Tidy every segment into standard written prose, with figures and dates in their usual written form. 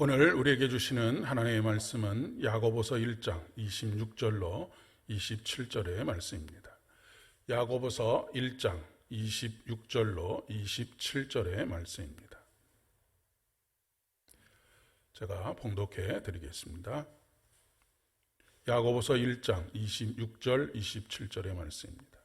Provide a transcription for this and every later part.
오늘 우리에게 주시는 하나님의 말씀은 야고보서 1장 26절로 27절의 말씀입니다. 야고보서 1장 26절로 27절의 말씀입니다. 제가 봉독해 드리겠습니다. 야고보서 1장 26절 27절의 말씀입니다.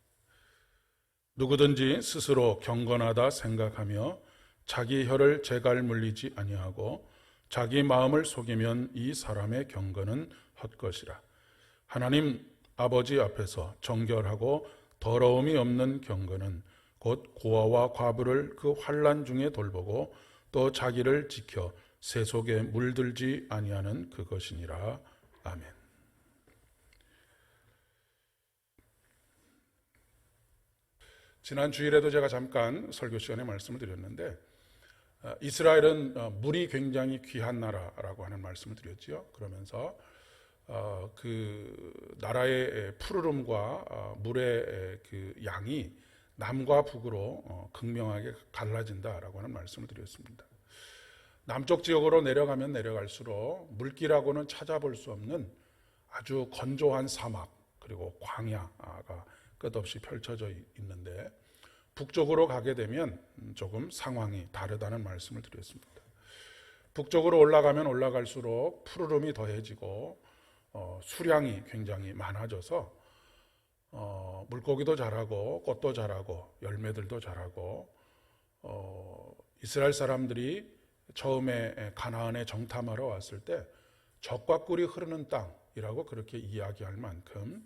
누구든지 스스로 경건하다 생각하며 자기 혀를 재갈 물리지 아니하고 자기 마음을 속이면 이 사람의 경건은 헛것이라. 하나님 아버지 앞에서 정결하고 더러움이 없는 경건은 곧 고아와 과부를 그 환난 중에 돌보고 또 자기를 지켜 새 속에 물들지 아니하는 그것이니라. 아멘. 지난 주일에도 제가 잠깐 설교 시간에 말씀을 드렸는데 이스라엘은 물이 굉장히 귀한 나라라고 하는 말씀을 드렸지요. 그러면서 그 나라의 푸르름과 물의 그 양이 남과 북으로 극명하게 갈라진다라고 하는 말씀을 드렸습니다. 남쪽 지역으로 내려가면 내려갈수록 물길하고는 찾아볼 수 없는 아주 건조한 사막 그리고 광야가 끝없이 펼쳐져 있는데 북쪽으로 가게 되면 조금 상황이 다르다는 말씀을 드렸습니다. 북쪽으로 올라가면 올라갈수록 푸르름이 더해지고 수량이 굉장히 많아져서 물고기도 자라고 꽃도 자라고 열매들도 자라고 이스라엘 사람들이 처음에 가나안에 정탐하러 왔을 때 젖과 꿀이 흐르는 땅이라고 그렇게 이야기할 만큼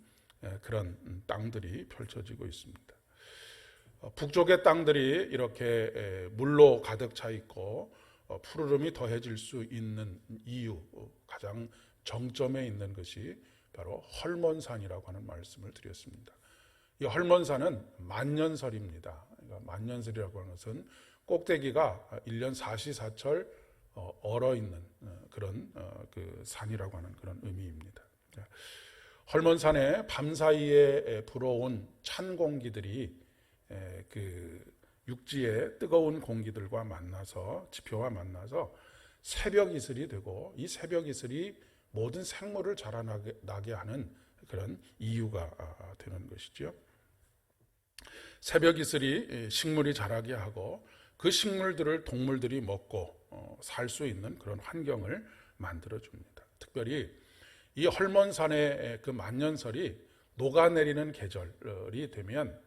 그런 땅들이 펼쳐지고 있습니다. 북쪽의 땅들이 이렇게 물로 가득 차 있고 푸르름이 더해질 수 있는 이유, 가장 정점에 있는 것이 바로 헐몬산이라고 하는 말씀을 드렸습니다. 이 헐몬산은 만년설입니다. 그러니까 만년설이라고 하는 것은 꼭대기가 1년 사시사철 얼어 있는 그런 그 산이라고 하는 그런 의미입니다. 헐몬산에 밤사이에 불어온 찬 공기들이 그 육지의 뜨거운 공기들과 만나서 지표와 만나서 새벽 이슬이 되고 이 새벽 이슬이 모든 생물을 자라나게 하는 그런 이유가 되는 것이죠. 새벽 이슬이 식물이 자라게 하고 그 식물들을 동물들이 먹고 살 수 있는 그런 환경을 만들어 줍니다. 특별히 이 헐몬산의 그 만년설이 녹아내리는 계절이 되면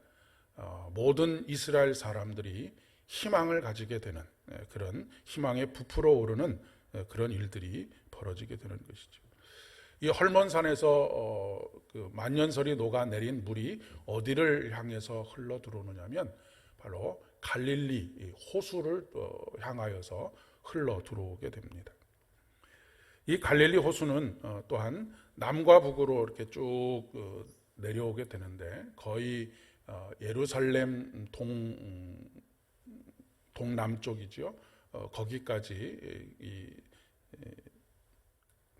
모든 이스라엘 사람들이 희망을 가지게 되는 그런 희망에 부풀어 오르는 그런 일들이 벌어지게 되는 것이죠. 이 헐몬산에서 그 만년설이 녹아내린 물이 어디를 향해서 흘러 들어오느냐면 바로 갈릴리 호수를 향하여서 흘러 들어오게 됩니다. 이 갈릴리 호수는 또한 남과 북으로 이렇게 쭉 내려오게 되는데 거의 예루살렘 동남쪽이죠. 거기까지 이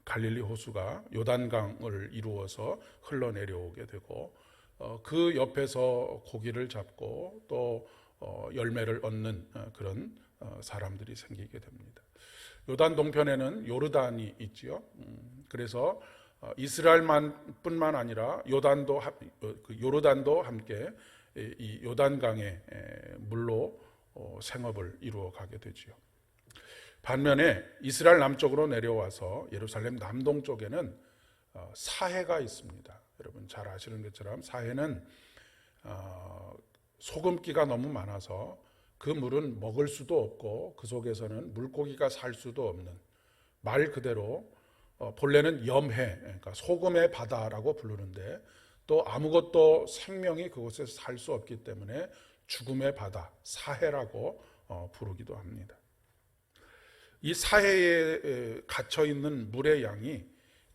갈릴리 호수가 요단강을 이루어서 흘러내려오게 되고 그 옆에서 고기를 잡고 또 열매를 얻는 그런 사람들이 생기게 됩니다. 요단 동편에는 요르단이 있지요. 그래서 이스라엘뿐만 아니라 요르단도 함께 이 요단강의 물로 생업을 이루어 가게 되지요. 반면에 이스라엘 남쪽으로 내려와서 예루살렘 남동쪽에는 사해가 있습니다. 여러분 잘 아시는 것처럼 사해는 소금기가 너무 많아서 그 물은 먹을 수도 없고 그 속에서는 물고기가 살 수도 없는 말 그대로 본래는 염해, 그러니까 소금의 바다라고 부르는데 또 아무것도 생명이 그곳에서 살 수 없기 때문에 죽음의 바다, 사해라고 부르기도 합니다. 이 사해에 갇혀 있는 물의 양이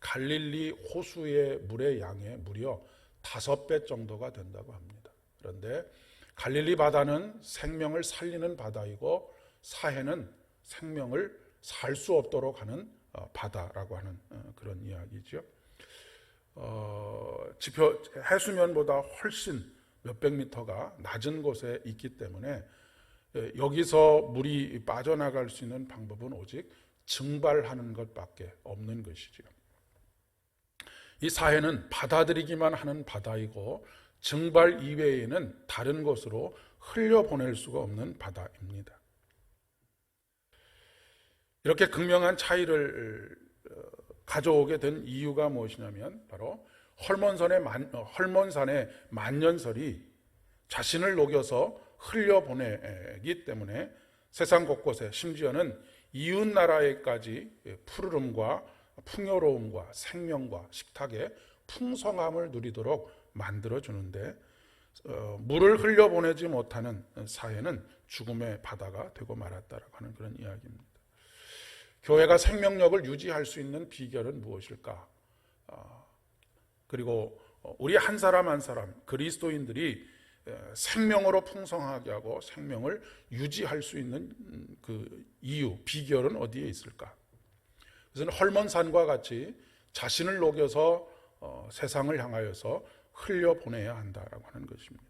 갈릴리 호수의 물의 양의 무려 5배 정도가 된다고 합니다. 그런데 갈릴리 바다는 생명을 살리는 바다이고 사해는 생명을 살 수 없도록 하는 바다라고 하는 그런 이야기죠. 지표 해수면보다 훨씬 몇백 미터가 낮은 곳에 있기 때문에 여기서 물이 빠져나갈 수 있는 방법은 오직 증발하는 것밖에 없는 것이죠. 이 사해는 받아들이기만 하는 바다이고 증발 이외에는 다른 곳으로 흘려보낼 수가 없는 바다입니다. 이렇게 극명한 차이를 가져오게 된 이유가 무엇이냐면 바로 헐몬산의 만년설이 자신을 녹여서 흘려보내기 때문에 세상 곳곳에 심지어는 이웃 나라에까지 푸르름과 풍요로움과 생명과 식탁의 풍성함을 누리도록 만들어주는데 물을 흘려보내지 못하는 사해는 죽음의 바다가 되고 말았다라고 하는 그런 이야기입니다. 교회가 생명력을 유지할 수 있는 비결은 무엇일까? 그리고 우리 한 사람 한 사람 그리스도인들이 생명으로 풍성하게 하고 생명을 유지할 수 있는 그 이유, 비결은 어디에 있을까? 그래서 헐몬산과 같이 자신을 녹여서 세상을 향하여서 흘려보내야 한다라고 하는 것입니다.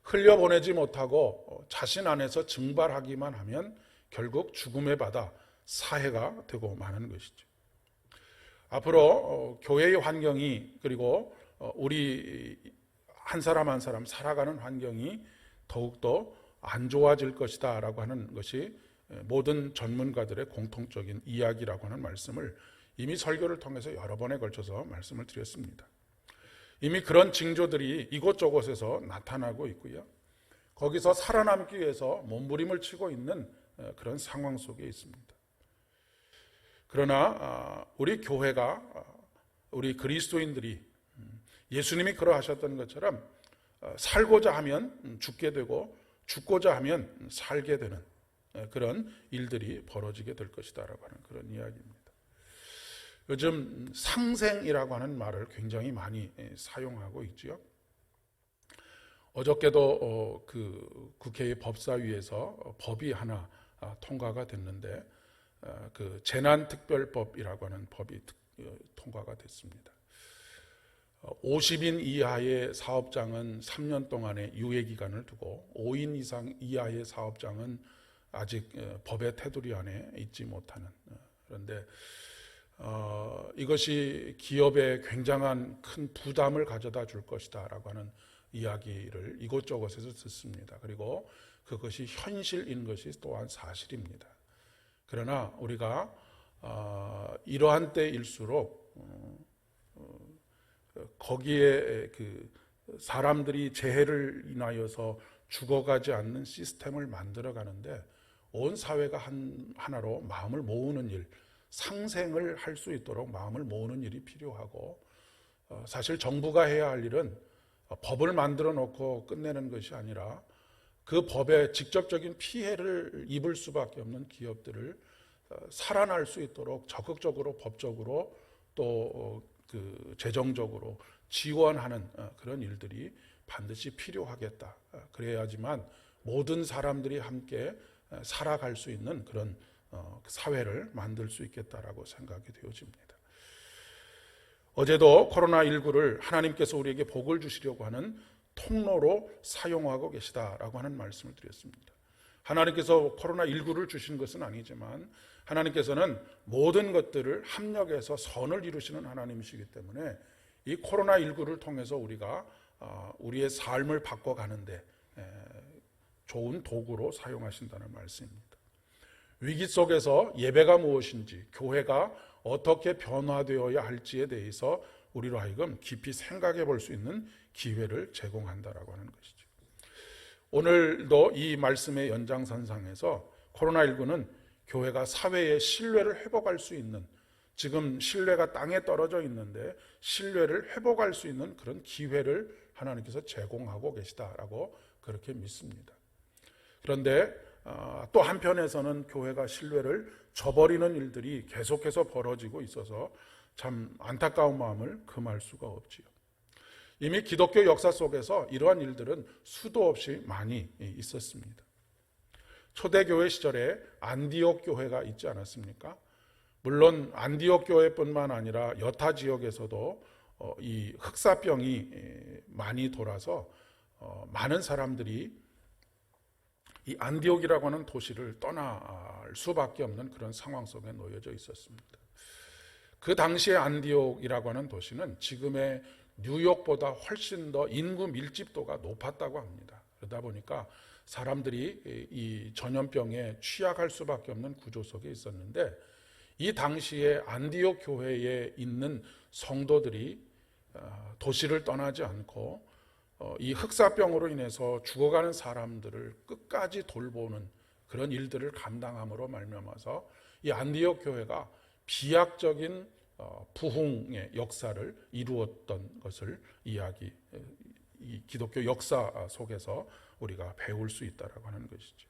흘려보내지 못하고 자신 안에서 증발하기만 하면 결국 죽음의 바다, 사해가 되고 마는 것이죠. 앞으로 교회의 환경이 그리고 우리 한 사람 한 사람 살아가는 환경이 더욱더 안 좋아질 것이다 라고 하는 것이 모든 전문가들의 공통적인 이야기라고 하는 말씀을 이미 설교를 통해서 여러 번에 걸쳐서 말씀을 드렸습니다. 이미 그런 징조들이 이곳저곳에서 나타나고 있고요. 거기서 살아남기 위해서 몸부림을 치고 있는 그런 상황 속에 있습니다. 그러나 우리 교회가 우리 그리스도인들이 예수님이 그러하셨던 것처럼 살고자 하면 죽게 되고 죽고자 하면 살게 되는 그런 일들이 벌어지게 될 것이다라고 하는 그런 이야기입니다. 요즘 상생이라고 하는 말을 굉장히 많이 사용하고 있죠. 어저께도 그 국회의 법사위에서 법이 하나 통과가 됐는데 그 재난특별법이라고 하는 법이 통과가 됐습니다. 50인 이하의 사업장은 3년 동안의 유예기간을 두고 5인 이상 이하의 사업장은 아직 법의 테두리 안에 있지 못하는, 그런데 이것이 기업에 굉장한 큰 부담을 가져다 줄 것이다 라고 하는 이야기를 이곳저곳에서 듣습니다. 그리고 그것이 현실인 것이 또한 사실입니다. 그러나 우리가 이러한 때일수록 거기에 그 사람들이 재해를 인하여서 죽어가지 않는 시스템을 만들어 가는데 온 사회가 하나로 마음을 모으는 일, 상생을 할 수 있도록 마음을 모으는 일이 필요하고, 사실 정부가 해야 할 일은 법을 만들어 놓고 끝내는 것이 아니라 그 법에 직접적인 피해를 입을 수밖에 없는 기업들을 살아날 수 있도록 적극적으로 법적으로 또 그 재정적으로 지원하는 그런 일들이 반드시 필요하겠다. 그래야지만 모든 사람들이 함께 살아갈 수 있는 그런 사회를 만들 수 있겠다라고 생각이 되어집니다. 어제도 코로나19를 하나님께서 우리에게 복을 주시려고 하는 통로로 사용하고 계시다라고 하는 말씀을 드렸습니다. 하나님께서 코로나19를 주신 것은 아니지만 하나님께서는 모든 것들을 합력해서 선을 이루시는 하나님이시기 때문에 이 코로나19를 통해서 우리가 우리의 삶을 바꿔가는데 좋은 도구로 사용하신다는 말씀입니다. 위기 속에서 예배가 무엇인지, 교회가 어떻게 변화되어야 할지에 대해서 우리로 하여금 깊이 생각해 볼 수 있는 기회를 제공한다라고 하는 것이죠. 오늘도 이 말씀의 연장선상에서 코로나19는 교회가 사회의 신뢰를 회복할 수 있는, 지금 신뢰가 땅에 떨어져 있는데 신뢰를 회복할 수 있는 그런 기회를 하나님께서 제공하고 계시다라고 그렇게 믿습니다. 그런데 또 한편에서는 교회가 신뢰를 저버리는 일들이 계속해서 벌어지고 있어서 참 안타까운 마음을 금할 수가 없지요. 이미 기독교 역사 속에서 이러한 일들은 수도 없이 많이 있었습니다. 초대교회 시절에 안디옥 교회가 있지 않았습니까? 물론 안디옥 교회뿐만 아니라 여타 지역에서도 이 흑사병이 많이 돌아서 많은 사람들이 이 안디옥이라고 하는 도시를 떠날 수밖에 없는 그런 상황 속에 놓여져 있었습니다. 그 당시에 안디옥이라고 하는 도시는 지금의 뉴욕보다 훨씬 더 인구 밀집도가 높았다고 합니다. 그러다 보니까 사람들이 이 전염병에 취약할 수밖에 없는 구조 속에 있었는데, 이 당시에 안디옥 교회에 있는 성도들이 도시를 떠나지 않고 이 흑사병으로 인해서 죽어가는 사람들을 끝까지 돌보는 그런 일들을 감당함으로 말미암아서 이 안디옥 교회가 비약적인 부흥의 역사를 이루었던 것을 이 기독교 역사 속에서 우리가 배울 수 있다라고 하는 것이죠.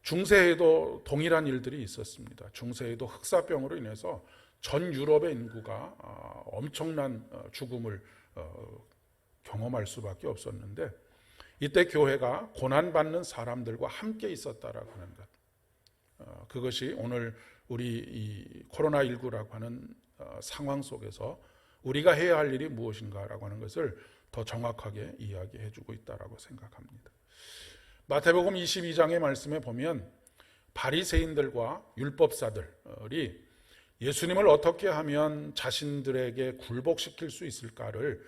중세에도 동일한 일들이 있었습니다. 중세에도 흑사병으로 인해서 전 유럽의 인구가 엄청난 죽음을 경험할 수밖에 없었는데, 이때 교회가 고난받는 사람들과 함께 있었다라고 하는 것, 그것이 오늘 우리 이 코로나19라고 하는 상황 속에서 우리가 해야 할 일이 무엇인가라고 하는 것을 더 정확하게 이야기해 주고 있다라고 생각합니다. 마태복음 22장의 말씀에 보면 바리새인들과 율법사들이 예수님을 어떻게 하면 자신들에게 굴복시킬 수 있을까를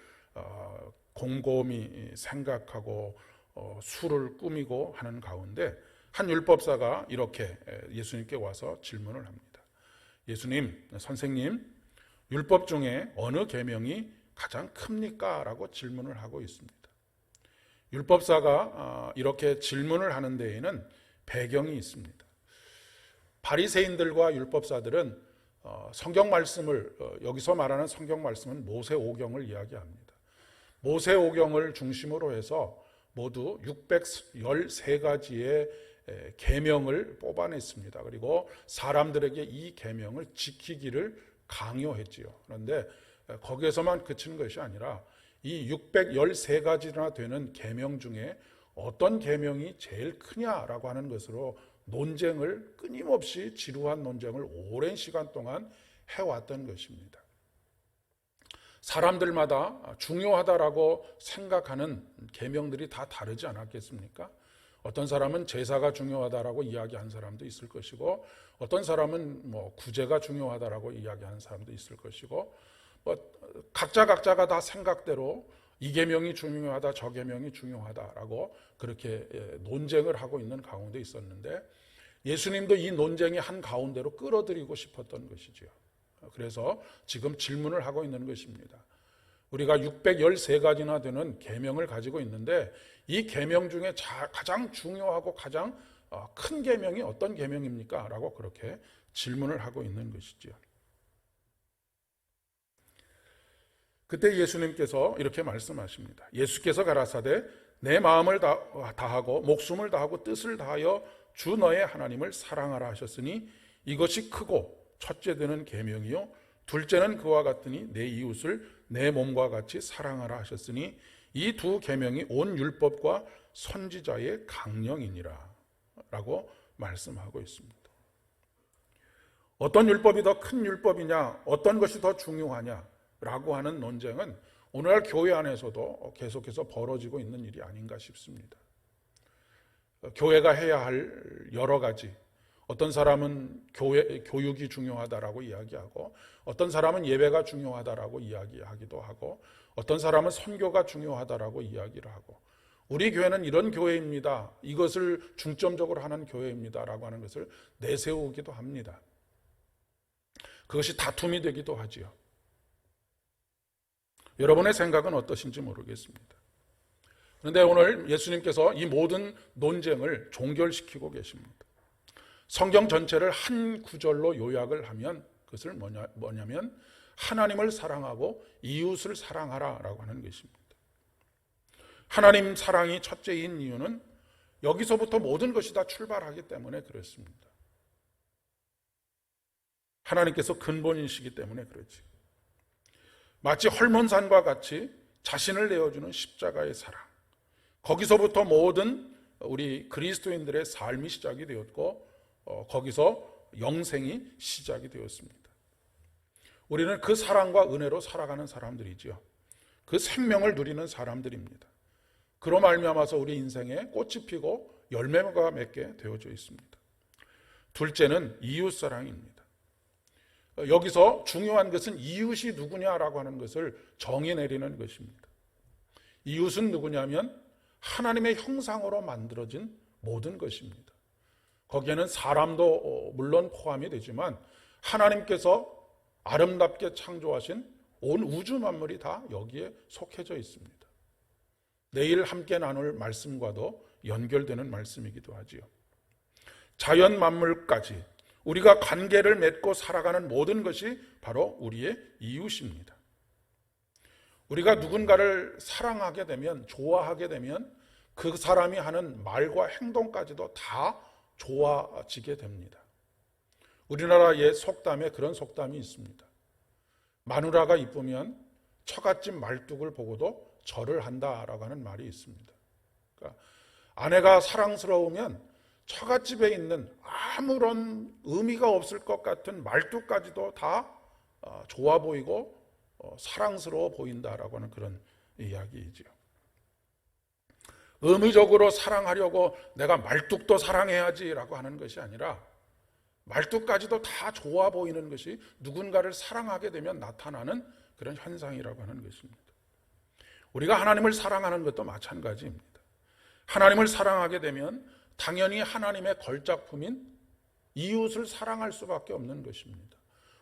곰곰이 생각하고 수를 꾸미고 하는 가운데, 한 율법사가 이렇게 예수님께 와서 질문을 합니다. 예수님, 선생님, 율법 중에 어느 계명이 가장 큽니까? 라고 질문을 하고 있습니다. 율법사가 이렇게 질문을 하는 데에는 배경이 있습니다. 바리새인들과 율법사들은 성경 말씀을, 여기서 말하는 성경 말씀은 모세오경을 이야기합니다. 모세오경을 중심으로 해서 모두 613가지의 계명을 뽑아냈습니다. 그리고 사람들에게 이 계명을 지키기를 강요했지요. 그런데 거기에서만 그치는 것이 아니라 이 613가지나 되는 계명 중에 어떤 계명이 제일 크냐라고 하는 것으로 논쟁을, 끊임없이 지루한 논쟁을 오랜 시간 동안 해왔던 것입니다. 사람들마다 중요하다라고 생각하는 계명들이 다 다르지 않았겠습니까? 어떤 사람은 제사가 중요하다라고 이야기하는 사람도 있을 것이고, 어떤 사람은 구제가 중요하다라고 이야기하는 사람도 있을 것이고, 각자가 다 생각대로 이 계명이 중요하다, 저 계명이 중요하다라고 그렇게 논쟁을 하고 있는 가운데 있었는데, 예수님도 이 논쟁의 한 가운데로 끌어들이고 싶었던 것이죠. 그래서 지금 질문을 하고 있는 것입니다. 우리가 613가지나 되는 계명을 가지고 있는데, 이 계명 중에 가장 중요하고 가장 큰 계명이 어떤 계명입니까? 라고 그렇게 질문을 하고 있는 것이죠. 그때 예수님께서 이렇게 말씀하십니다. 예수께서 가라사대 내 마음을 다하고 목숨을 다하고 뜻을 다하여 주 너의 하나님을 사랑하라 하셨으니 이것이 크고 첫째 되는 계명이요 둘째는 그와 같으니 내 이웃을 내 몸과 같이 사랑하라 하셨으니 이 두 계명이 온 율법과 선지자의 강령이니라 라고 말씀하고 있습니다. 어떤 율법이 더 큰 율법이냐, 어떤 것이 더 중요하냐 라고 하는 논쟁은 오늘날 교회 안에서도 계속해서 벌어지고 있는 일이 아닌가 싶습니다. 교회가 해야 할 여러 가지, 어떤 사람은 교육이 중요하다라고 이야기하고, 어떤 사람은 예배가 중요하다라고 이야기하기도 하고, 어떤 사람은 선교가 중요하다라고 이야기를 하고, 우리 교회는 이런 교회입니다, 이것을 중점적으로 하는 교회입니다 라고 하는 것을 내세우기도 합니다. 그것이 다툼이 되기도 하지요. 여러분의 생각은 어떠신지 모르겠습니다. 그런데 오늘 예수님께서 이 모든 논쟁을 종결시키고 계십니다. 성경 전체를 한 구절로 요약을 하면 그것을 뭐냐면 하나님을 사랑하고 이웃을 사랑하라 라고 하는 것입니다. 하나님 사랑이 첫째인 이유는 여기서부터 모든 것이 다 출발하기 때문에 그렇습니다. 하나님께서 근본이시기 때문에 그렇지. 마치 헐몬산과 같이 자신을 내어주는 십자가의 사랑, 거기서부터 모든 우리 그리스도인들의 삶이 시작이 되었고, 거기서 영생이 시작이 되었습니다. 우리는 그 사랑과 은혜로 살아가는 사람들이지요. 그 생명을 누리는 사람들입니다. 그로 말미암아서 우리 인생에 꽃이 피고 열매가 맺게 되어져 있습니다. 둘째는 이웃사랑입니다. 여기서 중요한 것은 이웃이 누구냐라고 하는 것을 정의 내리는 것입니다. 이웃은 누구냐면 하나님의 형상으로 만들어진 모든 것입니다. 거기에는 사람도 물론 포함이 되지만 하나님께서 아름답게 창조하신 온 우주 만물이 다 여기에 속해져 있습니다. 내일 함께 나눌 말씀과도 연결되는 말씀이기도 하지요. 자연 만물까지 우리가 관계를 맺고 살아가는 모든 것이 바로 우리의 이웃입니다. 우리가 누군가를 사랑하게 되면, 좋아하게 되면 그 사람이 하는 말과 행동까지도 다 좋아지게 됩니다. 우리나라의 속담에 그런 속담이 있습니다. 마누라가 이쁘면 처갓집 말뚝을 보고도 절을 한다라고 하는 말이 있습니다. 그러니까 아내가 사랑스러우면 처갓집에 있는 아무런 의미가 없을 것 같은 말뚝까지도 다 좋아 보이고 사랑스러워 보인다라고 하는 그런 이야기이죠. 의미적으로 사랑하려고 내가 말뚝도 사랑해야지라고 하는 것이 아니라 말뚝까지도 다 좋아 보이는 것이 누군가를 사랑하게 되면 나타나는 그런 현상이라고 하는 것입니다. 우리가 하나님을 사랑하는 것도 마찬가지입니다. 하나님을 사랑하게 되면 당연히 하나님의 걸작품인 이웃을 사랑할 수밖에 없는 것입니다.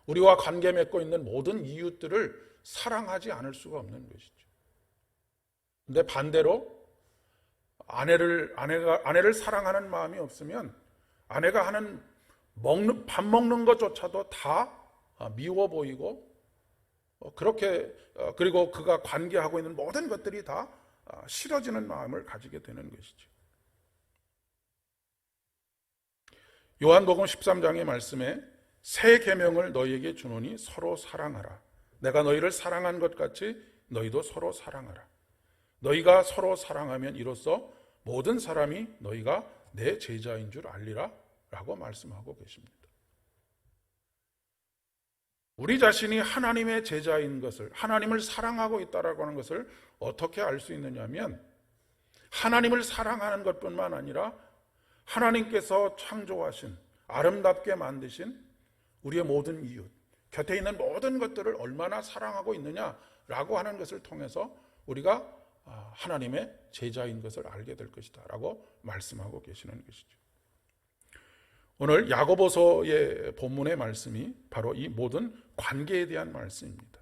우리와 관계 맺고 있는 모든 이웃들을 사랑하지 않을 수가 없는 것이죠. 근데 반대로 아내를 사랑하는 마음이 없으면 아내가 하는 밥 먹는 것조차도 다 미워 보이고 그리고 그가 관계하고 있는 모든 것들이 다 싫어지는 마음을 가지게 되는 것이죠. 요한복음 13장의 말씀에 새 계명을 너희에게 주노니 서로 사랑하라. 내가 너희를 사랑한 것 같이 너희도 서로 사랑하라. 너희가 서로 사랑하면 이로써 모든 사람이 너희가 내 제자인 줄 알리라 라고 말씀하고 계십니다. 우리 자신이 하나님의 제자인 것을, 하나님을 사랑하고 있다라고 하는 것을 어떻게 알 수 있느냐면 하나님을 사랑하는 것뿐만 아니라 하나님께서 창조하신, 아름답게 만드신 우리의 모든 이웃, 곁에 있는 모든 것들을 얼마나 사랑하고 있느냐라고 하는 것을 통해서 우리가 하나님의 제자인 것을 알게 될 것이다 라고 말씀하고 계시는 것이죠. 오늘 야고보서의 본문의 말씀이 바로 이 모든 관계에 대한 말씀입니다.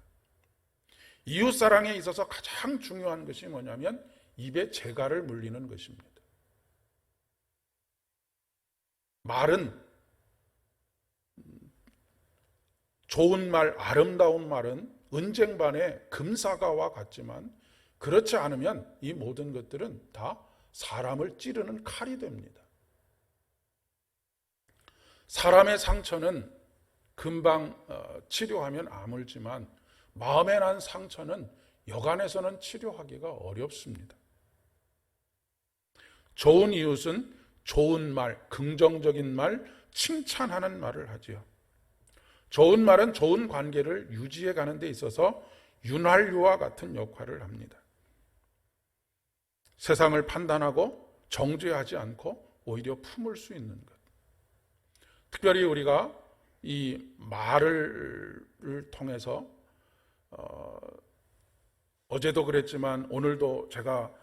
이웃사랑에 있어서 가장 중요한 것이 뭐냐면 입에 재갈을 물리는 것입니다. 말은, 좋은 말, 아름다운 말은 은쟁반의 금사과와 같지만 그렇지 않으면 이 모든 것들은 다 사람을 찌르는 칼이 됩니다. 사람의 상처는 금방 치료하면 아물지만 마음에 난 상처는 여간해서는 치료하기가 어렵습니다. 좋은 이웃은 좋은 말, 긍정적인 말, 칭찬하는 말을 하지요. 좋은 말은 좋은 관계를 유지해 가는 데 있어서 윤활유와 같은 역할을 합니다. 세상을 판단하고 정죄하지 않고 오히려 품을 수 있는 것. 특별히 우리가 이 말을 통해서 어제도 그랬지만 오늘도 제가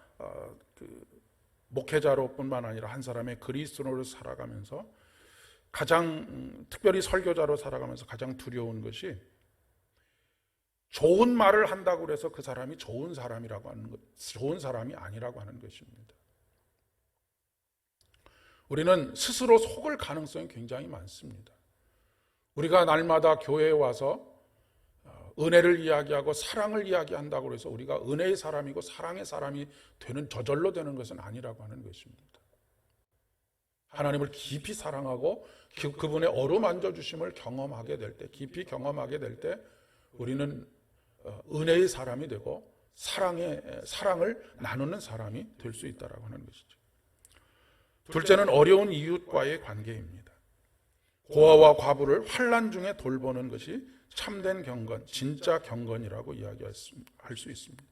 목회자로 뿐만 아니라 한 사람의 그리스도인으로 살아가면서 가장 특별히 설교자로 살아가면서 가장 두려운 것이 좋은 말을 한다고 해서 그 사람이 좋은 사람이라고 하는 것, 좋은 사람이 아니라고 하는 것입니다. 우리는 스스로 속을 가능성이 굉장히 많습니다. 우리가 날마다 교회에 와서 은혜를 이야기하고 사랑을 이야기한다고 해서 우리가 은혜의 사람이고 사랑의 사람이 되는, 저절로 되는 것은 아니라고 하는 것입니다. 하나님을 깊이 사랑하고 그분의 어루만져 주심을 경험하게 될 때, 깊이 경험하게 될 때 우리는 은혜의 사람이 되고 사랑을 나누는 사람이 될 수 있다라고 하는 것이죠. 둘째는 어려운 이웃과의 관계입니다. 고아와 과부를 환난 중에 돌보는 것이 참된 경건, 진짜 경건이라고 이야기할 수 있습니다.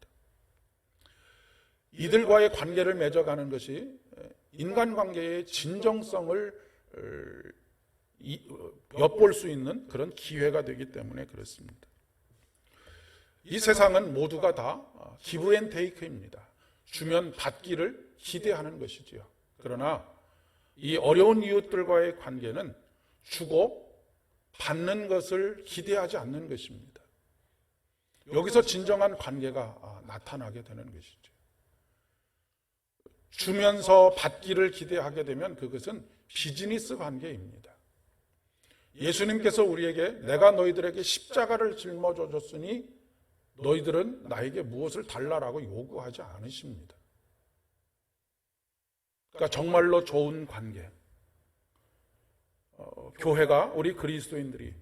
이들과의 관계를 맺어가는 것이 인간관계의 진정성을 엿볼 수 있는 그런 기회가 되기 때문에 그렇습니다. 이 세상은 모두가 다 기브 앤 테이크입니다. 주면 받기를 기대하는 것이지요. 그러나 이 어려운 이웃들과의 관계는 주고 받는 것을 기대하지 않는 것입니다. 여기서 진정한 관계가 나타나게 되는 것이죠. 주면서 받기를 기대하게 되면 그것은 비즈니스 관계입니다. 예수님께서 우리에게 내가 너희들에게 십자가를 짊어져 줬으니 너희들은 나에게 무엇을 달라라고 요구하지 않으십니다. 그러니까 정말로 좋은 관계. 교회가 우리 그리스도인들이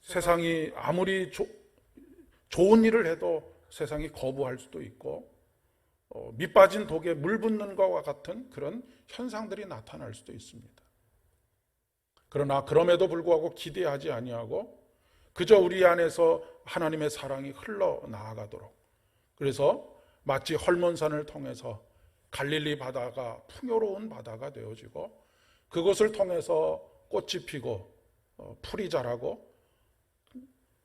세상이 아무리 좋은 일을 해도 세상이 거부할 수도 있고 밑 빠진 독에 물 붓는 것과 같은 그런 현상들이 나타날 수도 있습니다. 그러나 그럼에도 불구하고 기대하지 아니하고 그저 우리 안에서 하나님의 사랑이 흘러나아가도록, 그래서 마치 헐몬산을 통해서 갈릴리 바다가 풍요로운 바다가 되어지고 그것을 통해서 꽃이 피고 풀이 자라고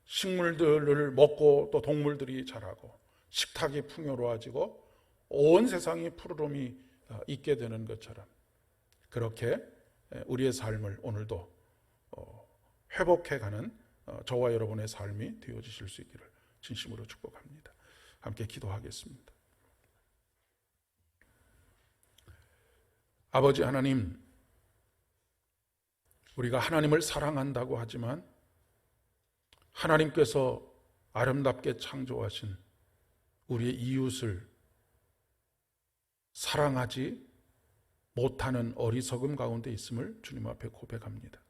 식물들을 먹고 또 동물들이 자라고 식탁이 풍요로워지고 온 세상이 푸르름이 있게 되는 것처럼, 그렇게 우리의 삶을 오늘도 회복해가는 저와 여러분의 삶이 되어지실 수 있기를 진심으로 축복합니다. 함께 기도하겠습니다. 아버지 하나님, 우리가 하나님을 사랑한다고 하지만 하나님께서 아름답게 창조하신 우리의 이웃을 사랑하지 못하는 어리석음 가운데 있음을 주님 앞에 고백합니다.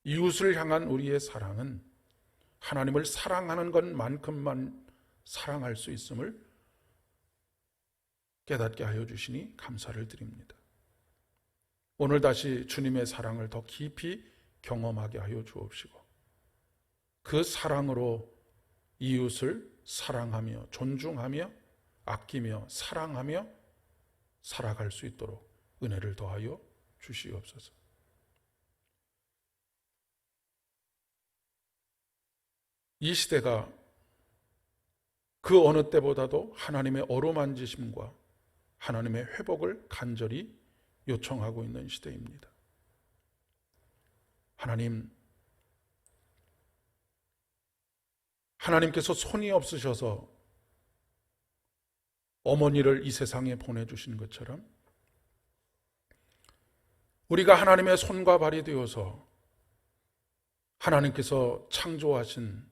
이웃을 향한 우리의 사랑은 하나님을 사랑하는 것만큼만 사랑할 수 있음을 깨닫게 하여 주시니 감사를 드립니다. 오늘 다시 주님의 사랑을 더 깊이 경험하게 하여 주옵시고 그 사랑으로 이웃을 사랑하며 존중하며 아끼며 사랑하며 살아갈 수 있도록 은혜를 더하여 주시옵소서. 이 시대가 그 어느 때보다도 하나님의 어루만지심과 하나님의 회복을 간절히 요청하고 있는 시대입니다. 하나님께서 손이 없으셔서 어머니를 이 세상에 보내주신 것처럼 우리가 하나님의 손과 발이 되어서 하나님께서 창조하신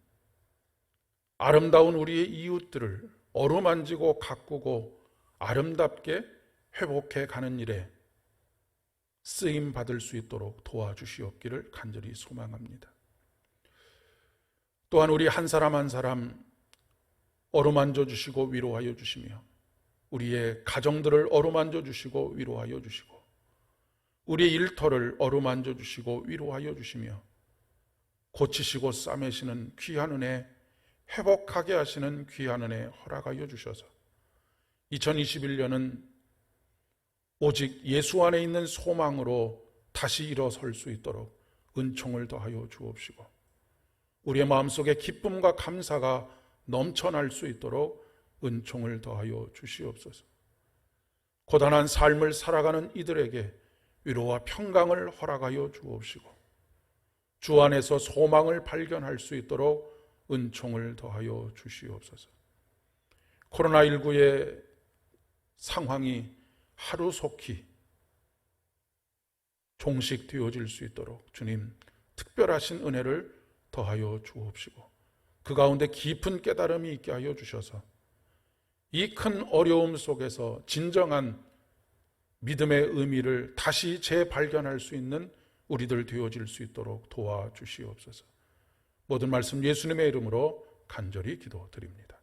아름다운 우리의 이웃들을 어루만지고 가꾸고 아름답게 회복해 가는 일에 쓰임 받을 수 있도록 도와주시옵기를 간절히 소망합니다. 또한 우리 한 사람 한 사람 어루만져 주시고 위로하여 주시며 우리의 가정들을 어루만져 주시고 위로하여 주시고 우리의 일터를 어루만져 주시고 위로하여 주시며 고치시고 싸매시는 귀한 은혜, 회복하게 하시는 귀한 은혜 허락하여 주셔서 2021년은 오직 예수 안에 있는 소망으로 다시 일어설 수 있도록 은총을 더하여 주옵시고 우리의 마음속에 기쁨과 감사가 넘쳐날 수 있도록 은총을 더하여 주시옵소서. 고단한 삶을 살아가는 이들에게 위로와 평강을 허락하여 주옵시고 주 안에서 소망을 발견할 수 있도록 은총을 더하여 주시옵소서. 코로나19의 상황이 하루속히 종식되어질 수 있도록 주님 특별하신 은혜를 더하여 주옵시고 그 가운데 깊은 깨달음이 있게 하여 주셔서 이 큰 어려움 속에서 진정한 믿음의 의미를 다시 재발견할 수 있는 우리들 되어질 수 있도록 도와주시옵소서. 모든 말씀 예수님의 이름으로 간절히 기도드립니다.